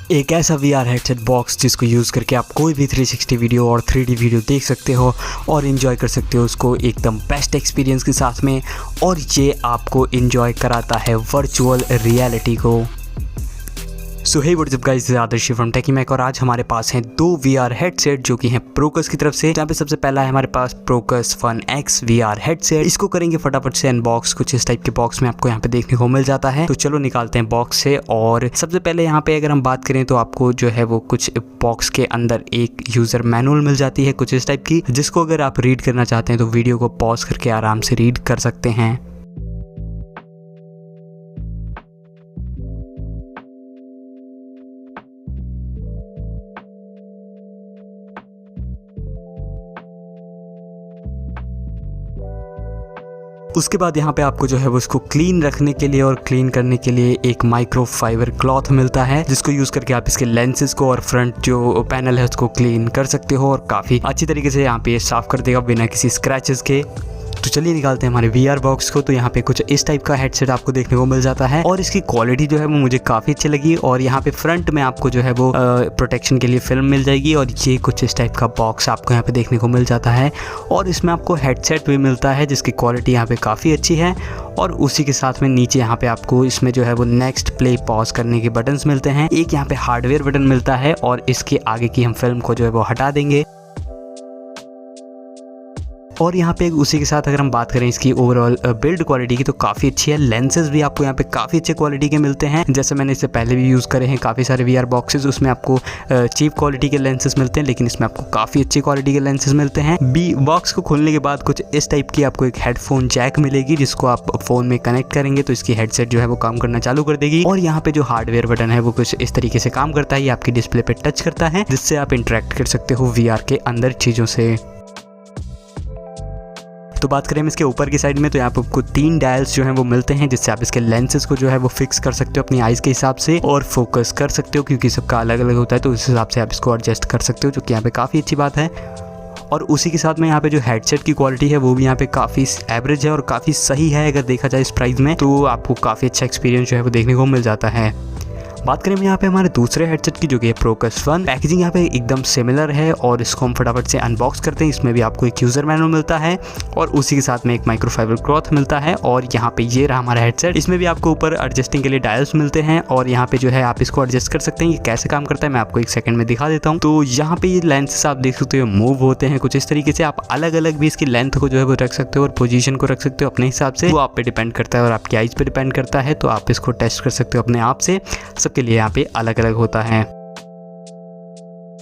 एक ऐसा VR headset box जिसको यूज़ करके आप कोई भी 360 वीडियो और 3D वीडियो देख सकते हो और इन्जॉय कर सकते हो उसको एकदम बेस्ट एक्सपीरियंस के साथ में। और ये आपको इन्जॉय कराता है वर्चुअल रियलिटी को। So hey what's up guys, Adarsh from Techymac और आज हमारे पास हैं दो VR हेडसेट जो कि हैं प्रोकस की तरफ से। जहाँ पे सबसे पहला है हमारे पास Procus fun X VR headset. इसको करेंगे फटाफट से अनबॉक्स। कुछ इस टाइप के बॉक्स में आपको यहाँ पे देखने को मिल जाता है। तो चलो निकालते हैं बॉक्स से। और सबसे पहले यहाँ पे अगर हम बात करें तो आपको जो है वो कुछ बॉक्स के अंदर एक यूज़र मैनुअल मिल जाती है कुछ इस टाइप की, जिसको अगर आप रीड करना चाहते हैं तो वीडियो को पॉज करके आराम से रीड कर सकते हैं। उसके बाद यहाँ पे आपको जो है वो इसको क्लीन रखने के लिए और क्लीन करने के लिए एक माइक्रो फाइबर क्लॉथ मिलता है, जिसको यूज़ करके आप इसके लेंसेज को और फ्रंट जो पैनल है उसको क्लीन कर सकते हो और काफ़ी अच्छी तरीके से यहाँ पे ये साफ़ कर देगा बिना किसी स्क्रैचेस के। तो चलिए निकालते हैं हमारे VR बॉक्स को। तो यहाँ पे कुछ इस टाइप का हेडसेट आपको देखने को मिल जाता है और इसकी क्वालिटी जो है वो मुझे काफ़ी अच्छी लगी। और यहाँ पे फ्रंट में आपको जो है वो प्रोटेक्शन के लिए फिल्म मिल जाएगी और ये कुछ इस टाइप का बॉक्स आपको यहाँ पे देखने को मिल जाता है। और इसमें आपको हेडसेट भी मिलता है जिसकी क्वालिटी यहाँ पे काफ़ी अच्छी है। और उसी के साथ में नीचे यहाँ पे आपको इसमें जो है वो नेक्स्ट प्ले पॉज करने के बटन्स मिलते हैं। एक यहाँ पे हार्डवेयर बटन मिलता है और इसके आगे की हम फिल्म को जो है वो हटा देंगे। और यहाँ पे उसी के साथ अगर हम बात करें इसकी ओवरऑल बिल्ड क्वालिटी की तो काफ़ी अच्छी है। लेंसेज भी आपको यहाँ पे काफ़ी अच्छे क्वालिटी के मिलते हैं। जैसे मैंने इससे पहले भी यूज़ करे हैं काफ़ी सारे VR बॉक्सेस, उसमें आपको चीप क्वालिटी के लेंसेज मिलते हैं, लेकिन इसमें आपको काफ़ी अच्छी क्वालिटी के लेंसेज मिलते हैं। बॉक्स को खोलने के बाद कुछ इस टाइप की आपको एक हेडफोन जैक मिलेगी, जिसको आप फ़ोन में कनेक्ट करेंगे तो इसकी हेडसेट जो है वो काम करना चालू कर देगी। और यहाँ पे जो हार्डवेयर बटन है वो कुछ इस तरीके से काम करता है, ये आपकी डिस्प्ले पे टच करता है जिससे आप इंटरेक्ट कर सकते हो VR के अंदर चीज़ों से। तो बात करें हम इसके ऊपर की साइड में तो यहाँ पे आपको 3 डायल्स जो हैं वो मिलते हैं, जिससे आप इसके लेंसेज को जो है वो फिक्स कर सकते हो अपनी आइज़ के हिसाब से और फोकस कर सकते हो, क्योंकि सबका अलग अलग होता है तो उस हिसाब से आप इसको एडजस्ट कर सकते हो, जो कि यहाँ पे काफ़ी अच्छी बात है। और उसी के साथ में यहाँ पे जो हेडसेट की क्वालिटी है वो भी यहाँ पे काफ़ी एवरेज है और काफ़ी सही है। अगर देखा जाए इस प्राइस में तो आपको काफ़ी अच्छा एक्सपीरियंस जो है वो देखने को मिल जाता है। बात करें यहाँ पे हमारे दूसरे हेडसेट की जो कि है प्रोकस फन। पैकेजिंग यहाँ पे एकदम सिमिलर है और इसको हम फटाफट से अनबॉक्स करते हैं। इसमें भी आपको एक यूज़र मैनुअल मिलता है और उसी के साथ में एक माइक्रोफाइबर क्लॉथ मिलता है। और यहाँ पे ये रहा हमारा हेडसेट। इसमें भी आपको ऊपर एडजस्टिंग के लिए डायल्स मिलते हैं और यहाँ पे जो है आप इसको एडजस्ट कर सकते हैं। ये कैसे काम करता है मैं आपको एक सेकंड में दिखा देता हूँ। तो यहाँ पे ये लेंसेस आप देख सकते हो मूव होते हैं कुछ इस तरीके से। आप अलग अलग भी इसकी लेंथ को जो है वो रख सकते हो और पोजीशन को रख सकते हो अपने हिसाब से, वो आप पे डिपेंड करता है और आपकी आइज़ पे डिपेंड करता है। तो आप इसको टेस्ट कर सकते हो अपने आप से। सबके लिए यहाँ पे अलग अलग होता है।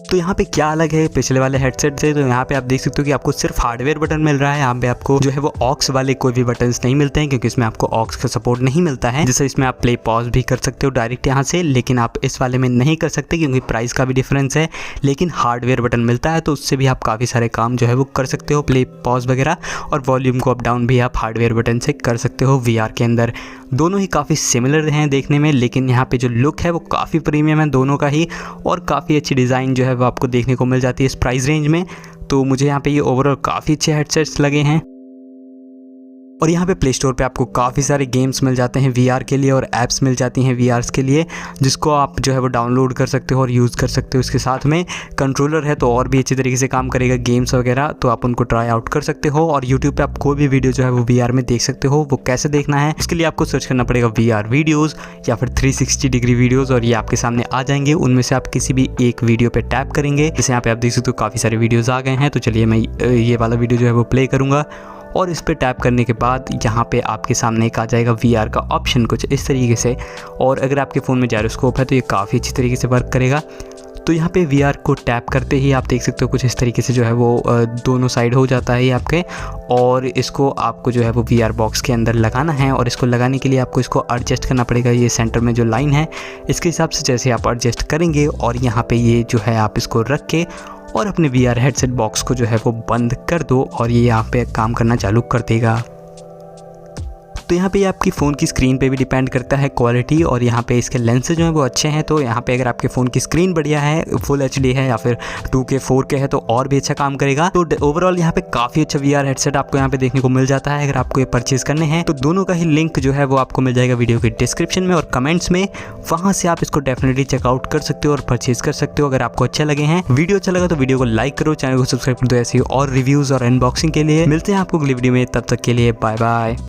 तो यहाँ पे क्या अलग है पिछले वाले हेडसेट से, तो यहाँ पे आप देख सकते हो कि आपको सिर्फ हार्डवेयर बटन मिल रहा है। यहाँ पे आपको जो है वो ऑक्स वाले कोई भी बटन्स नहीं मिलते हैं, क्योंकि इसमें आपको ऑक्स का सपोर्ट नहीं मिलता है। जैसे इसमें आप प्ले पॉज भी कर सकते हो डायरेक्ट यहाँ से, लेकिन आप इस वाले में नहीं कर सकते क्योंकि प्राइस का भी डिफरेंस है। लेकिन हार्डवेयर बटन मिलता है तो उससे भी आप काफ़ी सारे काम जो है वो कर सकते हो, प्ले पॉज वगैरह। और वॉल्यूम को अप डाउन भी आप हार्डवेयर बटन से कर सकते हो VR के अंदर। दोनों ही काफ़ी सिमिलर हैं देखने में, लेकिन यहाँ पे जो लुक है वो काफ़ी प्रीमियम है दोनों का ही। और काफ़ी अच्छी डिज़ाइन जो है वो आपको देखने को मिल जाती है इस प्राइस रेंज में। तो मुझे यहाँ पे ये ओवरऑल काफ़ी अच्छे हेडसेट्स लगे हैं। और यहाँ पे प्ले स्टोर पे आपको काफ़ी सारे गेम्स मिल जाते हैं VR के लिए और ऐप्स मिल जाती हैं VRs के लिए, जिसको आप जो है वो डाउनलोड कर सकते हो और यूज़ कर सकते हो। इसके साथ में कंट्रोलर है तो और भी अच्छी तरीके से काम करेगा गेम्स वगैरह, तो आप उनको ट्राई आउट कर सकते हो। और यूट्यूब पे आप कोई भी वीडियो जो है वो VR में देख सकते हो। वो कैसे देखना है उसके लिए आपको सर्च करना पड़ेगा VR वीडियोज़ या फिर 360 डिग्री वीडियोज़, और ये आपके सामने आ जाएंगे। उनमें से आप किसी भी एक वीडियो पर टैप करेंगे। जैसे यहाँ पे आप देख सकते हो काफ़ी सारे वीडियोज़ आ गए हैं। तो चलिए मैं ये वाला वीडियो जो है वो प्ले करूँगा और इस पर टैप करने के बाद यहाँ पे आपके सामने एक आ जाएगा VR का ऑप्शन कुछ इस तरीके से। और अगर आपके फ़ोन में जायरोस्कोप है तो ये काफ़ी अच्छी तरीके से वर्क करेगा। तो यहाँ पे VR को टैप करते ही आप देख सकते हो कुछ इस तरीके से जो है वो दोनों साइड हो जाता है ये आपके। और इसको आपको जो है वो VR बॉक्स के अंदर लगाना है और इसको लगाने के लिए आपको इसको एडजस्ट करना पड़ेगा। ये सेंटर में जो लाइन है इसके हिसाब से जैसे आप एडजस्ट करेंगे और यहाँ पे ये जो है आप इसको रख के और अपने VR हेडसेट बॉक्स को जो है वो बंद कर दो और ये यहाँ पे काम करना चालू कर देगा। तो यहाँ पे आपकी फ़ोन की स्क्रीन पे भी डिपेंड करता है क्वालिटी, और यहाँ पे इसके लेंसेज जो है वो अच्छे हैं। तो यहाँ पे अगर आपके फ़ोन की स्क्रीन बढ़िया है, फुल HD है या फिर 2K 4K है तो और भी अच्छा काम करेगा। तो ओवरऑल यहाँ पे काफ़ी अच्छा VR हेडसेट आपको यहाँ पे देखने को मिल जाता है। अगर आपको ये परचेज करने हैं तो दोनों का ही लिंक जो है वो आपको मिल जाएगा वीडियो के डिस्क्रिप्शन में और कमेंट्स में, वहाँ से आप इसको डेफिनेटली चेकआउट कर सकते हो और परचेज कर सकते हो अगर आपको अच्छा लगे हैं। वीडियो अच्छा लगा तो वीडियो को लाइक करो, चैनल को सब्सक्राइब कर दो ऐसी और रिव्यूज़ और अनबॉक्सिंग के लिए। मिलते हैं आपको अगली वीडियो में, तब तक के लिए बाय बाय।